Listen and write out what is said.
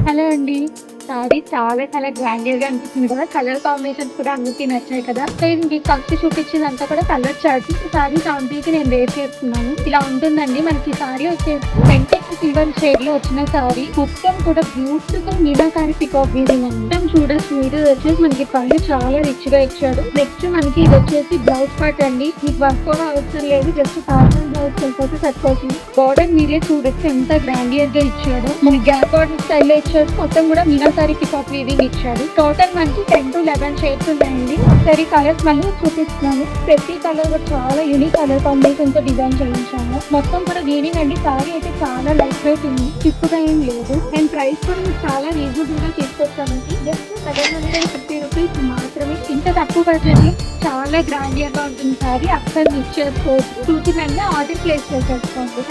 Hello అండి. Sorry చాలా చాలా గ్రాండియర్‌గా అనిపిస్తుంది కదా! కలర్ కాంబినేషన్స్ కూడా అందరికి నచ్చాయి కదా! సో, ఇది మీకు ఫస్ట్ చూపించిందంతా కూడా కలర్ చార్ట్. ఈ సారీ శాంపిల్‌కి నేను వేర్ చేస్తున్నాను. ఇలా ఉంటుందండి. మనకి సారీ వచ్చేసి పెంటెక్ సిల్వర్ షేడ్‌లో వచ్చిన సారీ. మొత్తం కూడా బ్యూటిఫుల్ మీనాకారి పీకాక్ వీవింగ్ మొత్తం చూడొచ్చు. మీరు వచ్చేసి మనకి పళ్ళు చాలా రిచ్‌గా ఇచ్చాడు. నెక్స్ట్ మనకి ఇది వచ్చేసి బ్లౌజ్ పార్ట్ అండి. మీకు వర్క్ కూడా అవసరం లేదు. జస్ట్ నార్మల్ బ్లౌజ్ వెళ్ళిపోతే సరిపోతుంది. బోర్డర్ మీరే చూడొచ్చు ఎంత గ్రాండియర్‌గా ఇచ్చాడో. మనకి గ్యాప్ బార్డర్ స్టైల్‌లో ఇచ్చాడు. మొత్తం కూడా మీనాకారి పీకాక్ వీవింగ్ ఇచ్చాడు. టోటల్ మనకి 10 to 11 షేడ్స్ ఉన్నాయండి. సరే కలర్స్ మళ్ళీ చూపిస్తున్నాను. ప్రతి కలర్ కూడా చాలా యూనిక్ కలర్ కాంబినేషన్ తో డిజైన్ చేయించాము. మొత్తం కూడా వీవింగ్ అండి. సారీ అయితే చాలా లైట్ వెయిట్ ఉంది. చిప్పుగా ఏం లేదు. అండ్ ప్రైస్ కూడా మీకు చాలా రీజనబుల్ గా తీసుకొచ్చామండి. జస్ట్ 750 రూపీస్ మాత్రమే. ఇంత తక్కువ బడ్జెట్ లో చాలా గ్రాండియర్ గా ఉంటుంది సారీ. అక్కడ మిస్ చేసుకోవచ్చు. చూసిన ఆర్డర్ ప్లేస్ చేసేసుకోండి.